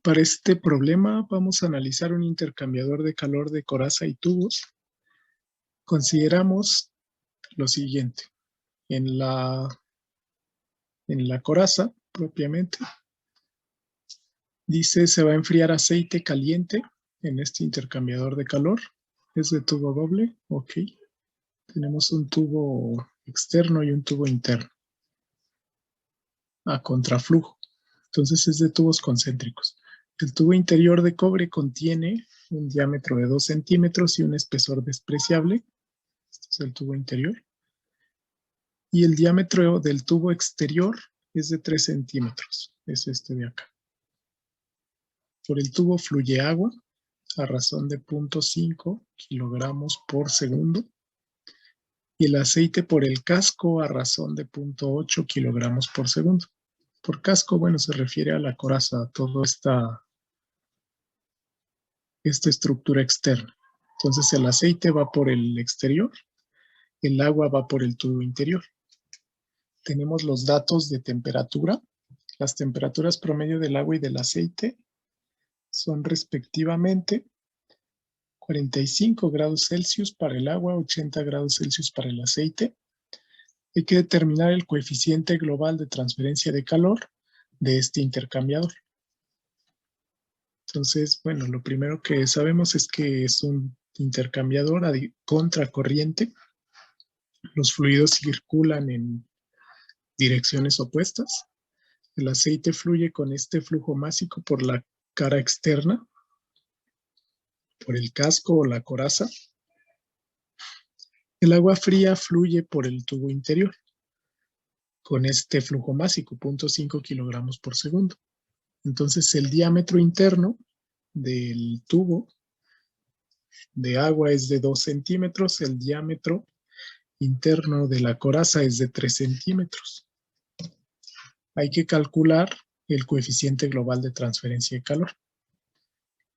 Para este problema vamos a analizar un intercambiador de calor de coraza y tubos. Consideramos lo siguiente. En la coraza, propiamente, dice se va a enfriar aceite caliente en este intercambiador de calor. Es de tubo doble, ok. Tenemos un tubo externo y un tubo interno a contraflujo. Entonces es de tubos concéntricos. El tubo interior de cobre contiene un diámetro de 2 centímetros y un espesor despreciable. Este es el tubo interior. Y el diámetro del tubo exterior es de 3 centímetros. Es este de acá. Por el tubo fluye agua a razón de 0.5 kilogramos por segundo. Y el aceite por el casco a razón de 0.8 kilogramos por segundo. Por casco, bueno, se refiere a la coraza, a toda esta estructura externa. Entonces el aceite va por el exterior, el agua va por el tubo interior. Tenemos los datos de temperatura. Las temperaturas promedio del agua y del aceite son respectivamente 45 grados Celsius para el agua, 80 grados Celsius para el aceite. Hay que determinar el coeficiente global de transferencia de calor de este intercambiador. Entonces, bueno, lo primero que sabemos es que es un intercambiador a contracorriente. Los fluidos circulan en direcciones opuestas. El aceite fluye con este flujo másico por la cara externa, por el casco o la coraza. El agua fría fluye por el tubo interior, con este flujo másico, 0.5 kilogramos por segundo. Entonces, el diámetro interno del tubo de agua es de 2 centímetros, el diámetro interno de la coraza es de 3 centímetros. Hay que calcular el coeficiente global de transferencia de calor.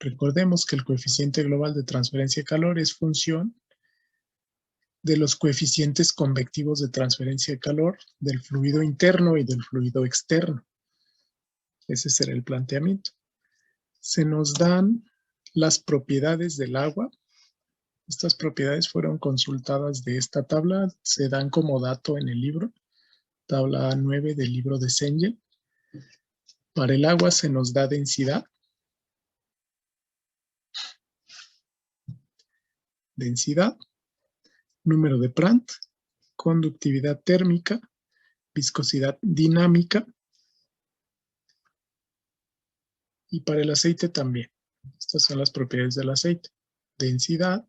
Recordemos que el coeficiente global de transferencia de calor es función de los coeficientes convectivos de transferencia de calor del fluido interno y del fluido externo. Ese será el planteamiento. Se nos dan las propiedades del agua. Estas propiedades fueron consultadas de esta tabla, se dan como dato en el libro, tabla 9 del libro de Cengel. Para el agua se nos da densidad, número de Prandtl, conductividad térmica, viscosidad dinámica y para el aceite también. Estas son las propiedades del aceite. Densidad,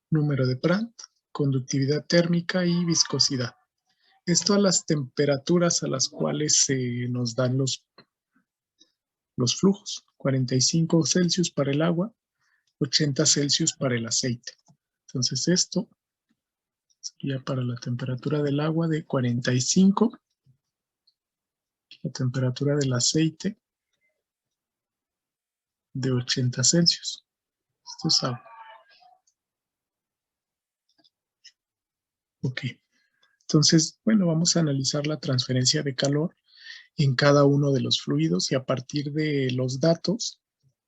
número de Prandtl, conductividad térmica y viscosidad. Esto a las temperaturas a las cuales se nos dan los flujos. 45 Celsius para el agua, 80 Celsius para el aceite. Entonces esto sería para la temperatura del agua de 45, la temperatura del aceite de 80 Celsius. Esto es agua. Ok. Entonces, bueno, vamos a analizar la transferencia de calor en cada uno de los fluidos y a partir de los datos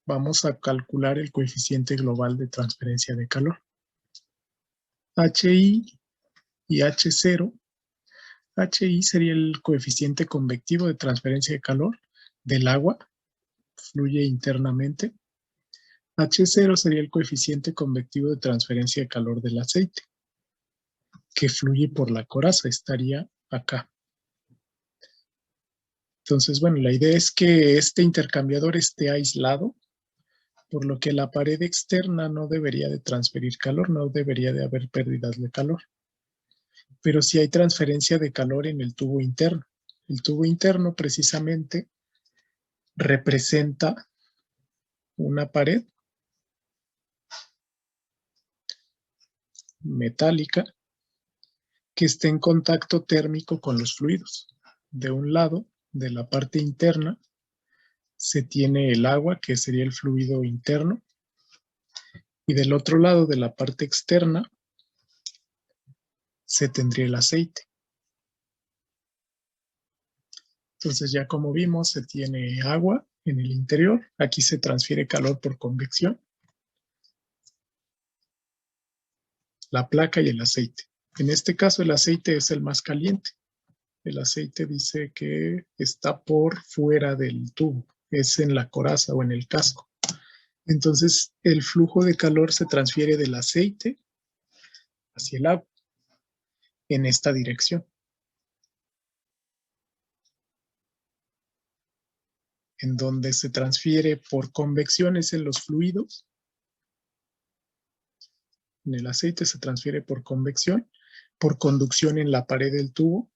vamos a calcular el coeficiente global de transferencia de calor. HI y H0. HI sería el coeficiente convectivo de transferencia de calor del agua, fluye internamente. H0 sería el coeficiente convectivo de transferencia de calor del aceite, que fluye por la coraza, estaría acá. Entonces, bueno, la idea es que este intercambiador esté aislado, por lo que la pared externa no debería de transferir calor, no debería de haber pérdidas de calor. Pero sí hay transferencia de calor en el tubo interno. El tubo interno precisamente representa una pared metálica que está en contacto térmico con los fluidos. De un lado, de la parte interna, se tiene el agua, que sería el fluido interno, y del otro lado, de la parte externa, se tendría el aceite. Entonces ya como vimos, se tiene agua en el interior. Aquí se transfiere calor por convección. La placa y el aceite. En este caso el aceite es el más caliente. El aceite dice que está por fuera del tubo, es en la coraza o en el casco. Entonces el flujo de calor se transfiere del aceite hacia el agua en esta dirección. En donde se transfiere por convección es en los fluidos. En el aceite se transfiere por convección, por conducción en la pared del tubo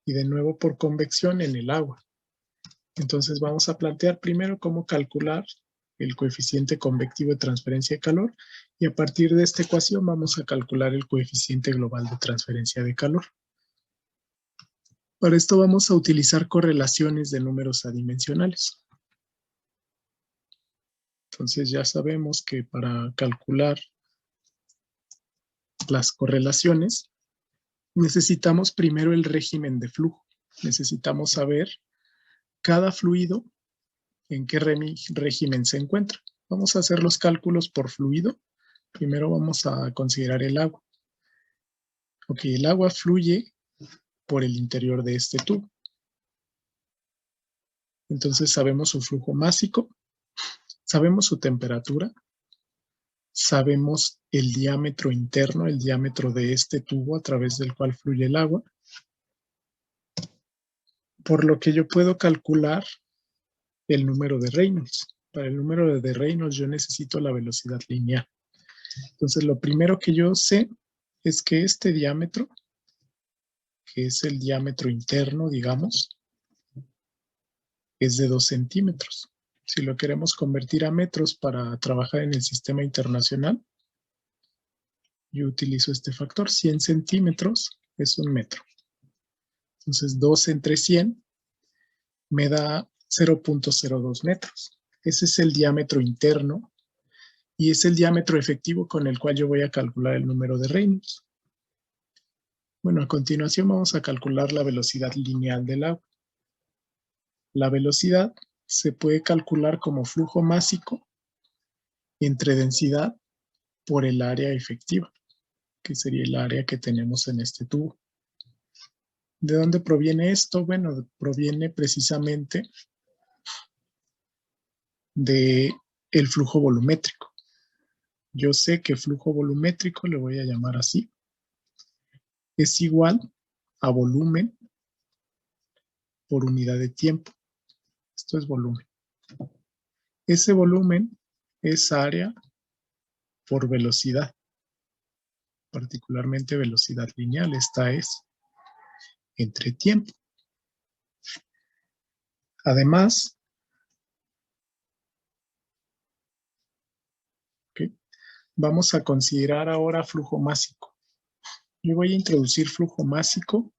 y de nuevo por convección en el agua. Entonces vamos a plantear primero cómo calcular el coeficiente convectivo de transferencia de calor y a partir de esta ecuación vamos a calcular el coeficiente global de transferencia de calor. Para esto vamos a utilizar correlaciones de números adimensionales. Entonces ya sabemos que para calcular las correlaciones necesitamos primero el régimen de flujo. Necesitamos saber cada fluido en qué régimen se encuentra. Vamos a hacer los cálculos por fluido. Primero vamos a considerar el agua. Ok, el agua fluye por el interior de este tubo. Entonces sabemos su flujo másico, sabemos su temperatura, sabemos el diámetro interno, el diámetro de este tubo a través del cual fluye el agua, por lo que yo puedo calcular el número de Reynolds. Para el número de Reynolds yo necesito la velocidad lineal. Entonces lo primero que yo sé es que este diámetro, que es el diámetro interno, digamos, es de 2 centímetros. Si lo queremos convertir a metros para trabajar en el sistema internacional, yo utilizo este factor. 100 centímetros es 1 metro. Entonces 2 entre 100 me da 0.02 metros. Ese es el diámetro interno y es el diámetro efectivo con el cual yo voy a calcular el número de Reynolds. Bueno, a continuación vamos a calcular la velocidad lineal del agua. La velocidad se puede calcular como flujo másico entre densidad por el área efectiva, que sería el área que tenemos en este tubo. ¿De dónde proviene esto? Bueno, proviene precisamente del flujo volumétrico. Yo sé que flujo volumétrico, le voy a llamar así, es igual a volumen por unidad de tiempo. Esto es volumen. Ese volumen es área por velocidad, particularmente velocidad lineal. Esta es entre tiempo. Además, ¿okay? Vamos a considerar ahora flujo másico. Yo voy a introducir flujo másico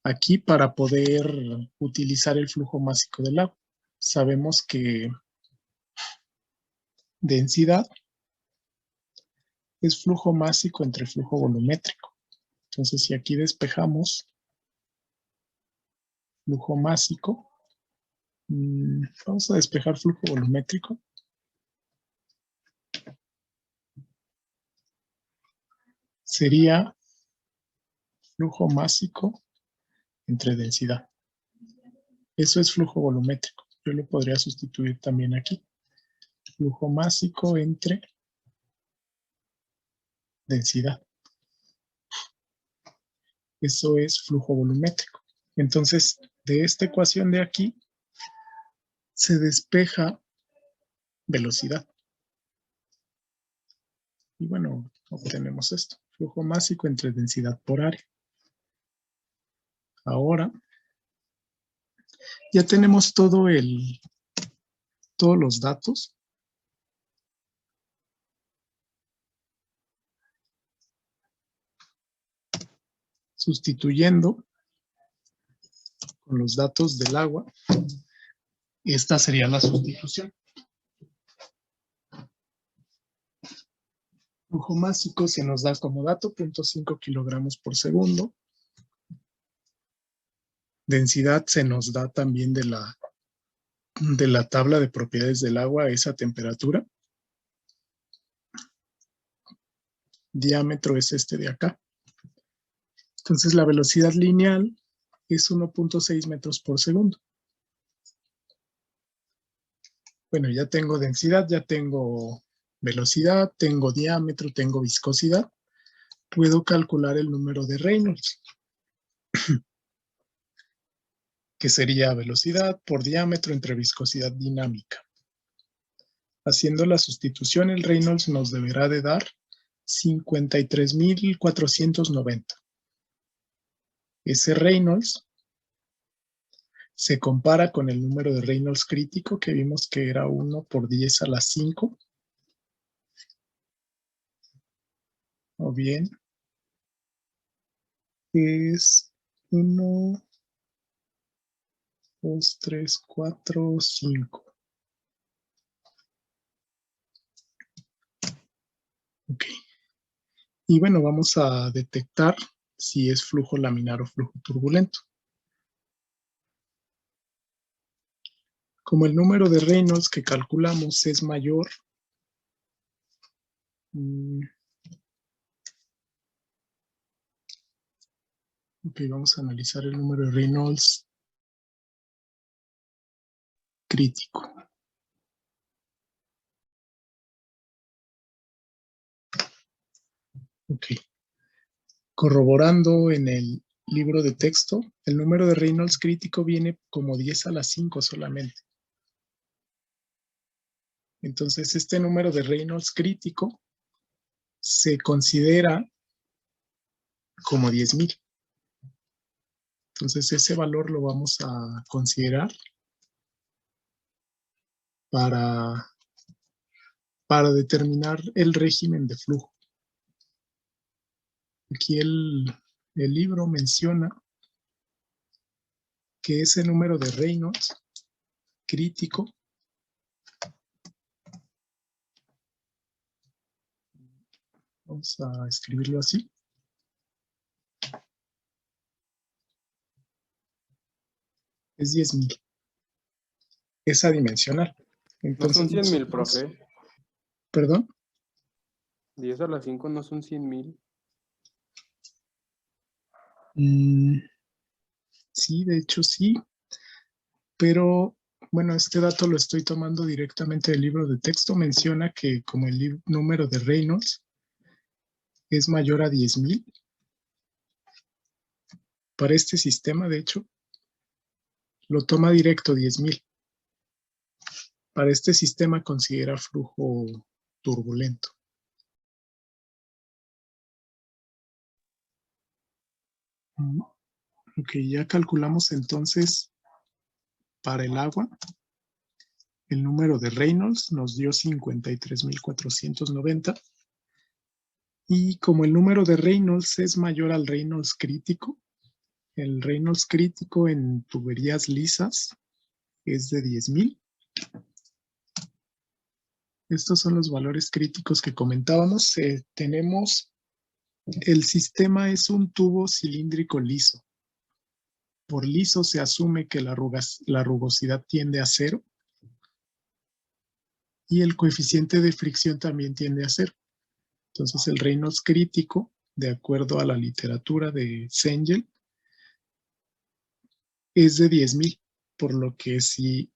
aquí para poder utilizar el flujo másico del agua. Sabemos que densidad es flujo másico entre flujo volumétrico. Entonces, si aquí despejamos flujo másico, vamos a despejar flujo volumétrico. Sería flujo másico entre densidad. Eso es flujo volumétrico. Yo lo podría sustituir también aquí. Flujo másico entre densidad. Eso es flujo volumétrico. Entonces, de esta ecuación de aquí, se despeja velocidad. Y bueno, obtenemos esto. Flujo másico entre densidad por área. Ahora, ya tenemos todos los datos. Sustituyendo con los datos del agua, esta sería la sustitución. Flujo másico se nos da como dato 0.5 kilogramos por segundo. Densidad se nos da también de la de la tabla de propiedades del agua a esa temperatura. Diámetro es este de acá. Entonces la velocidad lineal es 1.6 metros por segundo. Bueno, ya tengo densidad, ya tengo velocidad, tengo diámetro, tengo viscosidad. Puedo calcular el número de Reynolds, que sería velocidad por diámetro entre viscosidad dinámica. Haciendo la sustitución, el Reynolds nos deberá de dar 53.490. Ese Reynolds se compara con el número de Reynolds crítico, que vimos que era 1 por 10 a la 5. O bien es 1, 2, 3, 4, 5. Ok. Y bueno, vamos a detectar si es flujo laminar o flujo turbulento. Como el número de Reynolds que calculamos es mayor, ok, vamos a analizar el número de Reynolds crítico. Ok. Corroborando en el libro de texto, el número de Reynolds crítico viene como 10 a la 5 solamente. Entonces, este número de Reynolds crítico se considera como 10,000. Entonces, ese valor lo vamos a considerar para determinar el régimen de flujo. Aquí el libro menciona que ese número de Reynolds crítico vamos a escribirlo así. Es 10,000. Es adimensional. Entonces, no son 100,000, profe. ¿Perdón? 10 a la 5 no son 100,000. Sí, de hecho sí. Pero, bueno, este dato lo estoy tomando directamente del libro de texto. Menciona que como el número de Reynolds es mayor a 10,000, para este sistema, de hecho, lo toma directo 10,000. Para este sistema considera flujo turbulento. Ok, ya calculamos entonces para el agua. El número de Reynolds nos dio 53.490. Y como el número de Reynolds es mayor al Reynolds crítico, el Reynolds crítico en tuberías lisas es de 10,000. Estos son los valores críticos que comentábamos. Tenemos, el sistema es un tubo cilíndrico liso. Por liso se asume que la rugosidad tiende a 0 y el coeficiente de fricción también tiende a 0. Entonces el Reynolds crítico, de acuerdo a la literatura de Cengel, es de 10,000, por lo que si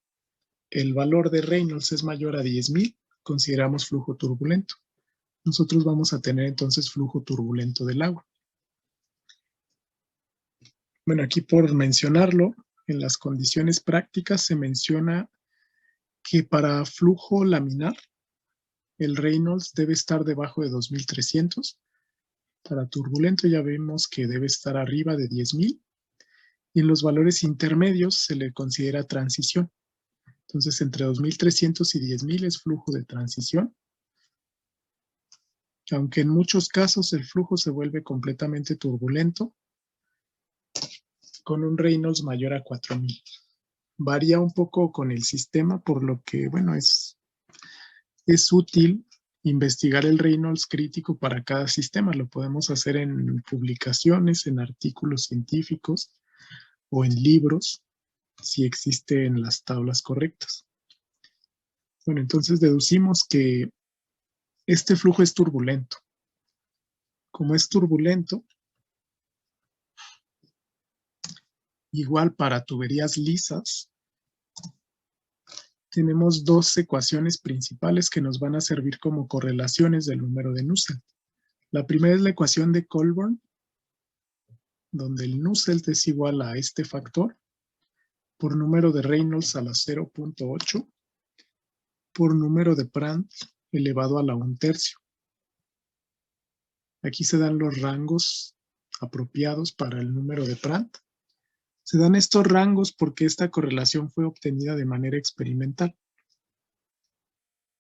el valor de Reynolds es mayor a 10,000, consideramos flujo turbulento. Nosotros vamos a tener entonces flujo turbulento del agua. Bueno, aquí por mencionarlo, en las condiciones prácticas se menciona que para flujo laminar, el Reynolds debe estar debajo de 2,300. Para turbulento ya vemos que debe estar arriba de 10,000. Y en los valores intermedios se le considera transición. Entonces, entre 2,300 y 10,000 es flujo de transición. Aunque en muchos casos el flujo se vuelve completamente turbulento, con un Reynolds mayor a 4,000. Varía un poco con el sistema, por lo que, bueno, es útil investigar el Reynolds crítico para cada sistema. Lo podemos hacer en publicaciones, en artículos científicos o en libros. si existe en las tablas correctas. Bueno, entonces deducimos que este flujo es turbulento. Como es turbulento, igual para tuberías lisas, tenemos dos ecuaciones principales que nos van a servir como correlaciones del número de Nusselt. La primera es la ecuación de Colburn, donde el Nusselt es igual a este factor por número de Reynolds a la 0.8 por número de Prandtl elevado a la 1/3. Aquí se dan los rangos apropiados para el número de Prandtl. Se dan estos rangos porque esta correlación fue obtenida de manera experimental.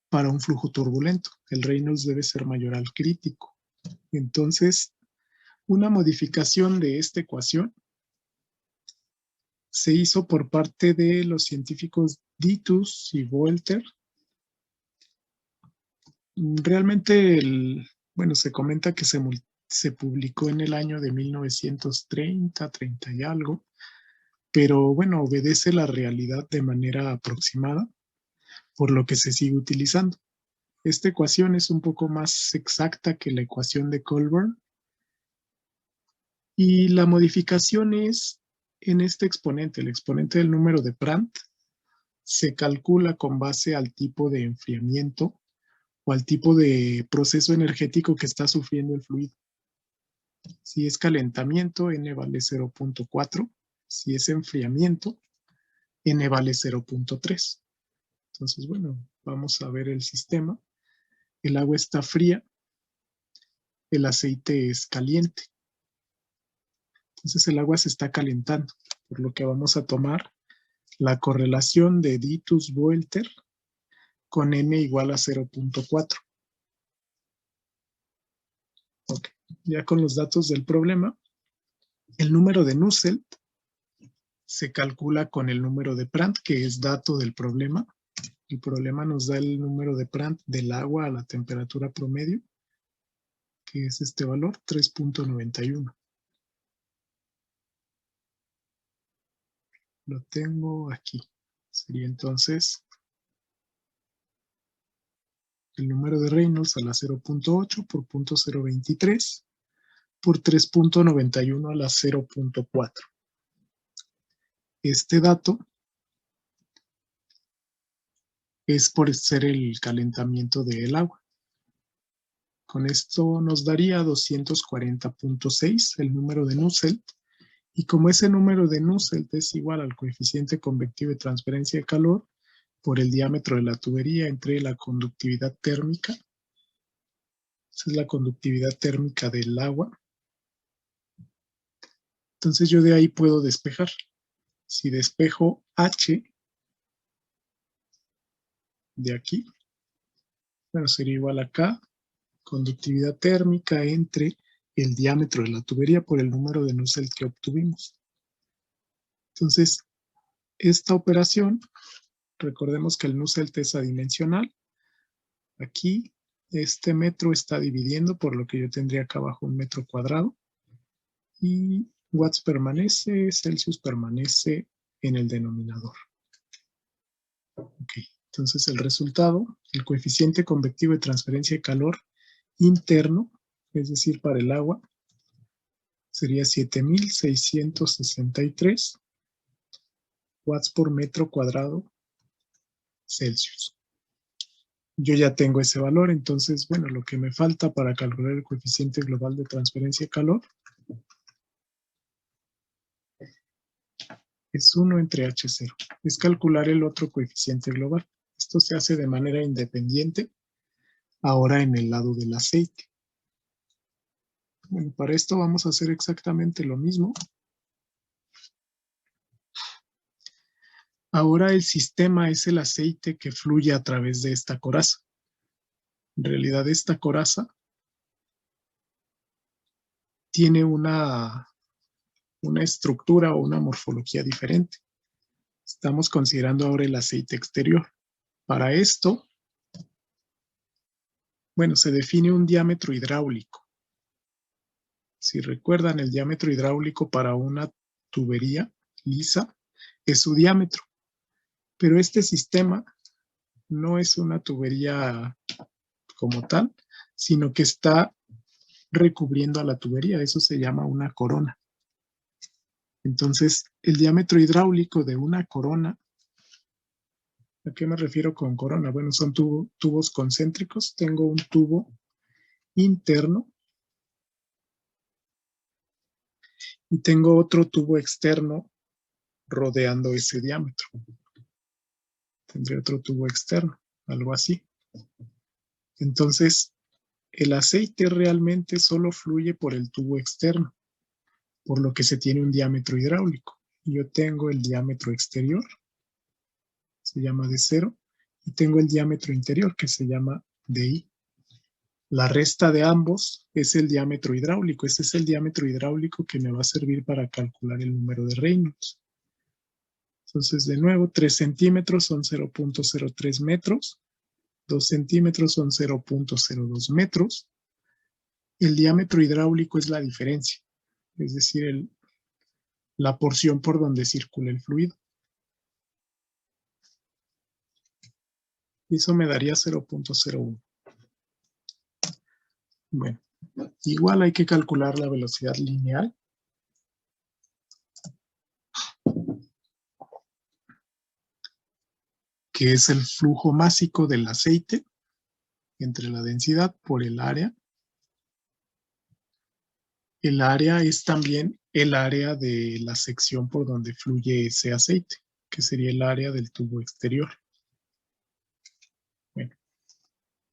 Para un flujo turbulento, el Reynolds debe ser mayor al crítico. Entonces, una modificación de esta ecuación se hizo por parte de los científicos Ditus y Boelter. Realmente, se comenta que se publicó en el año de 1930, 30 y algo, pero bueno, obedece la realidad de manera aproximada, por lo que se sigue utilizando. Esta ecuación es un poco más exacta que la ecuación de Colburn, y la modificación es en este exponente, el exponente del número de Prandtl, se calcula con base al tipo de enfriamiento o al tipo de proceso energético que está sufriendo el fluido. Si es calentamiento, N vale 0.4. Si es enfriamiento, N vale 0.3. Entonces, bueno, vamos a ver el sistema. El agua está fría, el aceite es caliente. Entonces el agua se está calentando, por lo que vamos a tomar la correlación de Ditus-Boelter con N igual a 0.4. Okay. Ya con los datos del problema, el número de Nusselt se calcula con el número de Prandtl, que es dato del problema. El problema nos da el número de Prandtl del agua a la temperatura promedio, que es este valor, 3.91. Lo tengo aquí. Sería entonces el número de Reynolds a la 0.8 por 0.023 por 3.91 a la 0.4. Este dato es por ser el calentamiento del agua. Con esto nos daría 240.6 el número de Nusselt, y como ese número de Nusselt es igual al coeficiente convectivo de transferencia de calor por el diámetro de la tubería entre la conductividad térmica, esa es la conductividad térmica del agua, entonces yo de ahí puedo despejar. Si despejo H de aquí, bueno, sería igual a K, conductividad térmica entre el diámetro de la tubería por el número de Nusselt que obtuvimos. Entonces, esta operación, recordemos que el Nusselt es adimensional. Aquí, este metro está dividiendo, por lo que yo tendría acá abajo un metro cuadrado. Y watts permanece, Celsius permanece en el denominador. Ok, entonces el resultado, el coeficiente convectivo de transferencia de calor interno, es decir, para el agua, sería 7.663 watts por metro cuadrado Celsius. Yo ya tengo ese valor, entonces, bueno, lo que me falta para calcular el coeficiente global de transferencia de calor es 1 entre H0. Es calcular el otro coeficiente global. Esto se hace de manera independiente, ahora en el lado del aceite. Bueno, para esto vamos a hacer exactamente lo mismo. Ahora el sistema es el aceite que fluye a través de esta coraza. En realidad esta coraza tiene una estructura o una morfología diferente. Estamos considerando ahora el aceite exterior. Para esto, bueno, se define un diámetro hidráulico. Si recuerdan, el diámetro hidráulico para una tubería lisa es su diámetro. Pero este sistema no es una tubería como tal, sino que está recubriendo a la tubería. Eso se llama una corona. Entonces, el diámetro hidráulico de una corona, ¿a qué me refiero con corona? Bueno, son tubos concéntricos. Tengo un tubo interno y tengo otro tubo externo rodeando ese diámetro. Tendré otro tubo externo, algo así. Entonces, el aceite realmente solo fluye por el tubo externo, por lo que se tiene un diámetro hidráulico. Yo tengo el diámetro exterior, se llama D0, y tengo el diámetro interior, que se llama DI. La resta de ambos es el diámetro hidráulico. Este es el diámetro hidráulico que me va a servir para calcular el número de Reynolds. Entonces, de nuevo, 3 centímetros son 0.03 metros, 2 centímetros son 0.02 metros. El diámetro hidráulico es la diferencia, es decir, la porción por donde circula el fluido. Y eso me daría 0.01. Bueno, igual hay que calcular la velocidad lineal. Que es el flujo másico del aceite entre la densidad por el área. El área es también el área de la sección por donde fluye ese aceite, que sería el área del tubo exterior. Bueno,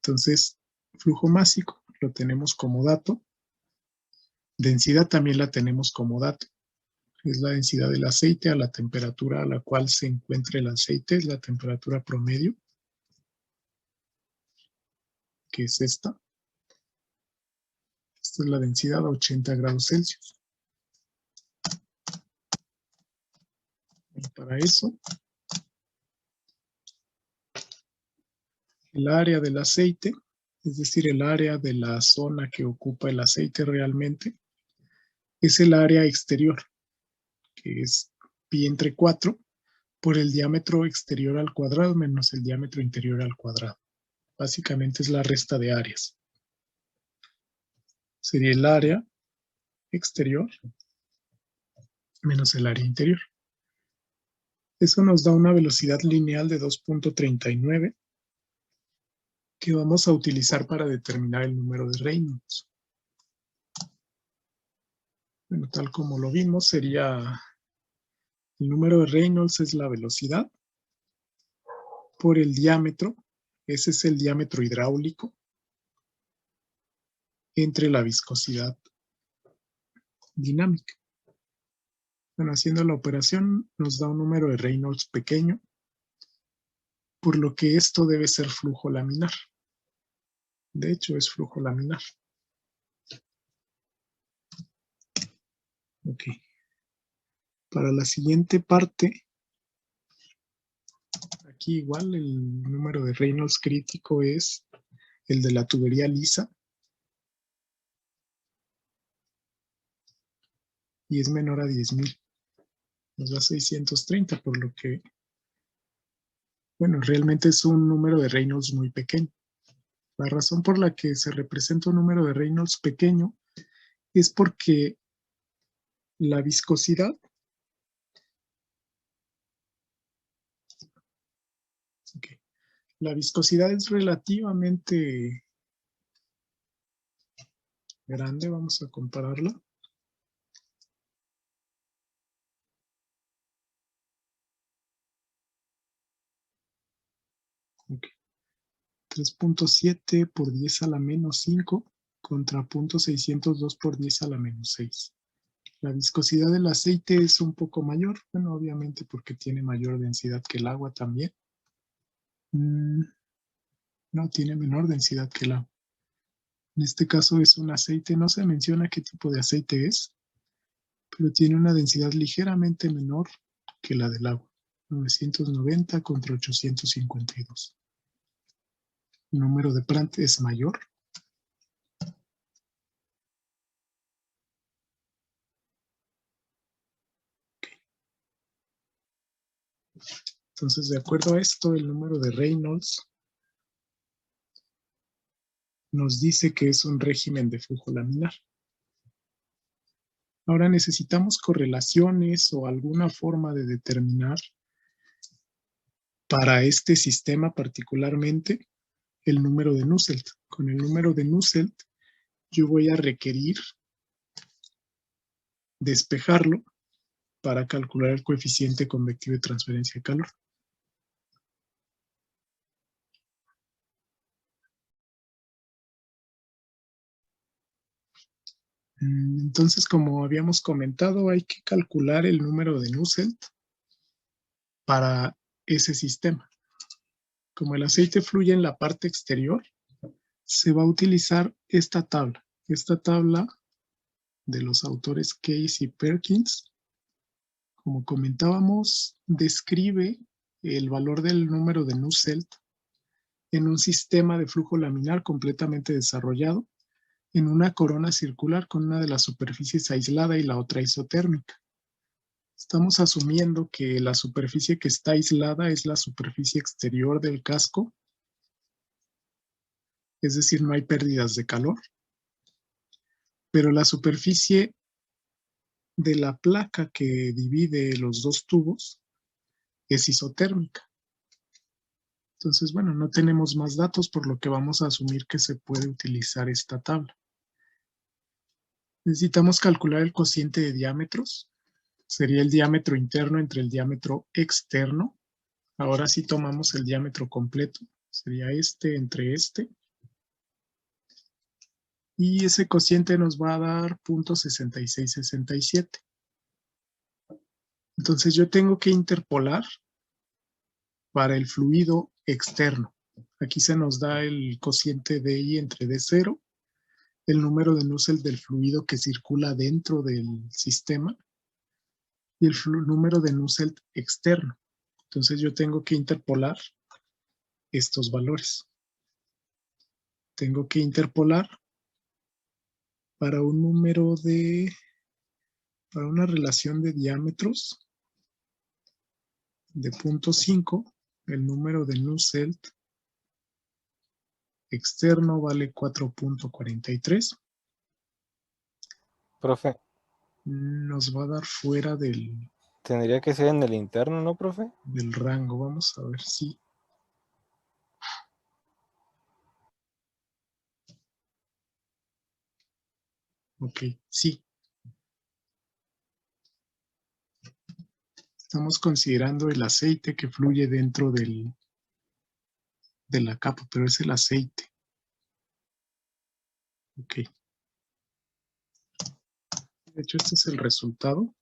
entonces, flujo másico lo tenemos como dato. Densidad también la tenemos como dato. Es la densidad del aceite a la temperatura a la cual se encuentra el aceite, es la temperatura promedio, que es esta. Esta es la densidad a 80 grados Celsius. Y para eso, el área del aceite, es decir, el área de la zona que ocupa el aceite realmente, es el área exterior, que es pi entre 4 por el diámetro exterior al cuadrado menos el diámetro interior al cuadrado. Básicamente es la resta de áreas. Sería el área exterior menos el área interior. Eso nos da una velocidad lineal de 2.39 que vamos a utilizar para determinar el número de Reynolds. Bueno, tal como lo vimos, sería el número de Reynolds es la velocidad por el diámetro, ese es el diámetro hidráulico, entre la viscosidad dinámica. Bueno, haciendo la operación nos da un número de Reynolds pequeño, por lo que esto debe ser flujo laminar. De hecho, es flujo laminar. Ok. Para la siguiente parte, aquí igual el número de Reynolds crítico es el de la tubería lisa y es menor a 10,000. Nos da 630, por lo que, bueno, realmente es un número de Reynolds muy pequeño. La razón por la que se representa un número de Reynolds pequeño es porque la viscosidad es relativamente grande, vamos a compararla. Okay. 3.7 por 10 a la menos 5 contra 0.602 por 10 a la menos 6. La viscosidad del aceite es un poco mayor, bueno, obviamente porque tiene mayor densidad que el agua también. No, tiene menor densidad que el agua. En este caso es un aceite, no se menciona qué tipo de aceite es, pero tiene una densidad ligeramente menor que la del agua, 990 contra 852. El número de Prandtl es mayor. Entonces, de acuerdo a esto, el número de Reynolds nos dice que es un régimen de flujo laminar. Ahora necesitamos correlaciones o alguna forma de determinar para este sistema particularmente el número de Nusselt. Con el número de Nusselt yo voy a requerir despejarlo para calcular el coeficiente convectivo de transferencia de calor. Entonces, como habíamos comentado, hay que calcular el número de Nusselt para ese sistema. Como el aceite fluye en la parte exterior, se va a utilizar esta tabla. Esta tabla de los autores Case y Perkins, como comentábamos, describe el valor del número de Nusselt en un sistema de flujo laminar completamente desarrollado en una corona circular con una de las superficies aislada y la otra isotérmica. Estamos asumiendo que la superficie que está aislada es la superficie exterior del casco, es decir, no hay pérdidas de calor, pero la superficie de la placa que divide los dos tubos es isotérmica. Entonces, bueno, no tenemos más datos, por lo que vamos a asumir que se puede utilizar esta tabla. Necesitamos calcular el cociente de diámetros. Sería el diámetro interno entre el diámetro externo. Ahora sí tomamos el diámetro completo. Sería este entre este. Y ese cociente nos va a dar 0.6667. Entonces yo tengo que interpolar para el fluido externo. Aquí se nos da el cociente de I entre D0, el número de Nusselt del fluido que circula dentro del sistema y el número de Nusselt externo. Entonces yo tengo que interpolar estos valores. Tengo que interpolar para un número de, para una relación de diámetros de 0.5, el número de Nusselt externo vale 4.43. Profe, Nos va a dar fuera del tendría que ser en el interno, ¿no, profe? rango. Vamos a ver si. Ok, sí. Estamos considerando el aceite que fluye dentro de la capa, pero es el aceite. Ok. De hecho, este es el resultado.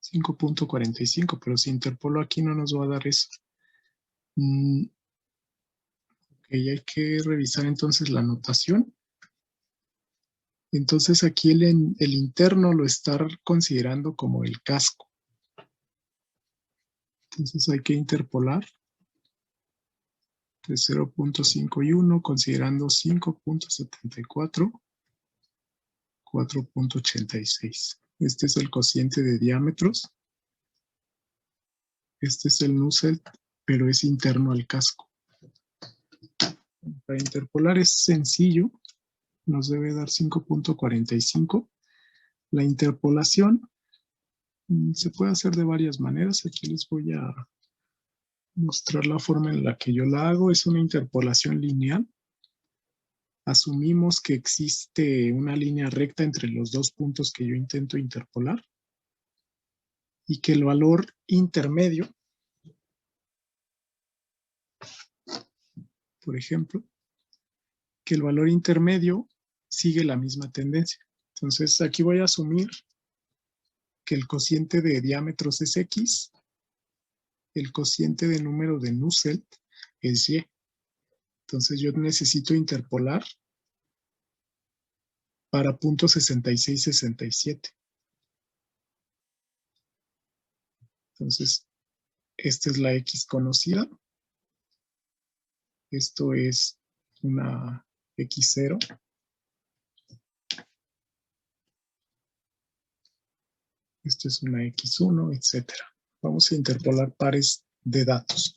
5.45, pero si interpolo aquí no nos va a dar eso. Ok, hay que revisar entonces la notación. Entonces aquí el interno lo está considerando como el casco. Entonces hay que interpolar de 0.5 y 1, considerando 5.74, 4.86. Este es el cociente de diámetros. Este es el Nusselt, pero es interno al casco. Para interpolar es sencillo. Nos debe dar 5.45. La interpolación se puede hacer de varias maneras. Aquí les voy a mostrar la forma en la que yo la hago. Es una interpolación lineal. Asumimos que existe una línea recta entre los dos puntos que yo intento interpolar y que el valor intermedio, por ejemplo, que el valor intermedio sigue la misma tendencia. Entonces aquí voy a asumir que el cociente de diámetros es X, el cociente de número de Nusselt es Y. Entonces yo necesito interpolar para 0.6667. Entonces, esta es la X conocida. Esto es una X0. Esto es una X1, etcétera. Vamos a interpolar pares de datos.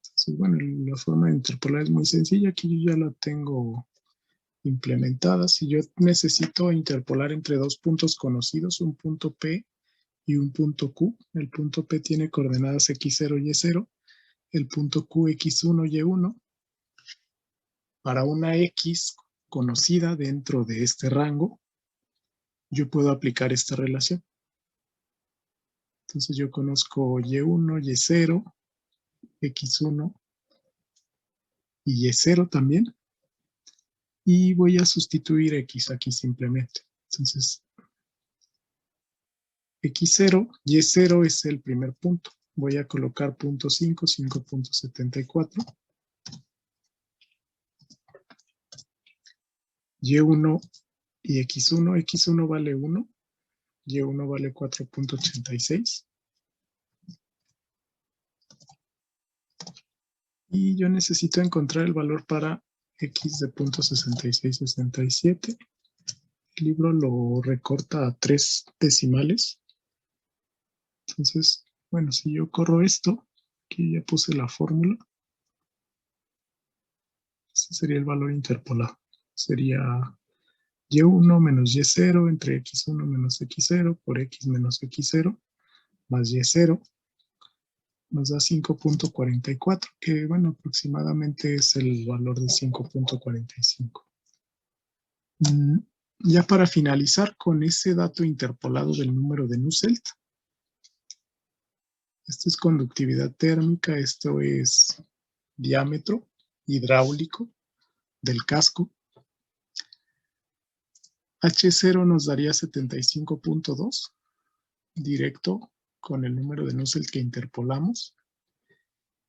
Entonces, bueno, la forma de interpolar es muy sencilla. Aquí yo ya la tengo implementada. Si yo necesito interpolar entre dos puntos conocidos, un punto P y un punto Q. El punto P tiene coordenadas x0 y y0. El punto Q x1 y y1. Para una x conocida dentro de este rango, yo puedo aplicar esta relación. Entonces yo conozco y1, y0, x1 y y0 también. Y voy a sustituir x aquí simplemente. Entonces, x0, y0 es el primer punto. Voy a colocar punto 5, 5.74. Y1 y x1. X1 vale 1. Y1 vale 4.86. Y yo necesito encontrar el valor para x de 0.6667. El libro lo recorta a 3 decimales. Entonces, bueno, si yo corro esto, aquí ya puse la fórmula. Ese sería el valor interpolado. Sería y1 menos y0 entre x1 menos x0 por x menos x0 más y0 nos da 5.44, que bueno, aproximadamente es el valor de 5.45. Ya para finalizar con ese dato interpolado del número de Nusselt, esto es conductividad térmica, esto es diámetro hidráulico del casco. H0 nos daría 75.2, directo con el número de Nusselt que interpolamos.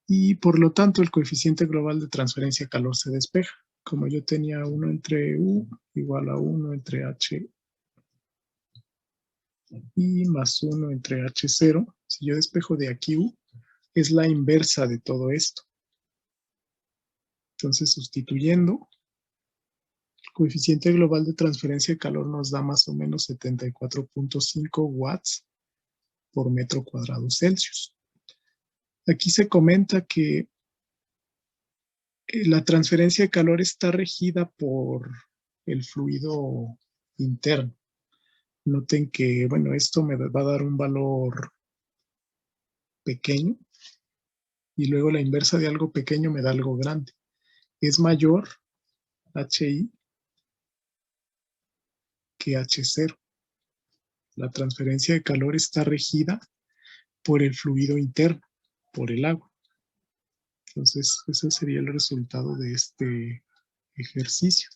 Y por lo tanto el coeficiente global de transferencia de calor se despeja. Como yo tenía 1 entre U igual a 1 entre H y más 1 entre H0, si yo despejo de aquí U, es la inversa de todo esto. Entonces, sustituyendo, el coeficiente global de transferencia de calor nos da más o menos 74.5 watts por metro cuadrado Celsius. Aquí se comenta que la transferencia de calor está regida por el fluido interno. Noten que, bueno, esto me va a dar un valor pequeño y luego la inversa de algo pequeño me da algo grande. Es mayor HI que H0. La transferencia de calor está regida por el fluido interno, por el agua. Entonces, ese sería el resultado de este ejercicio.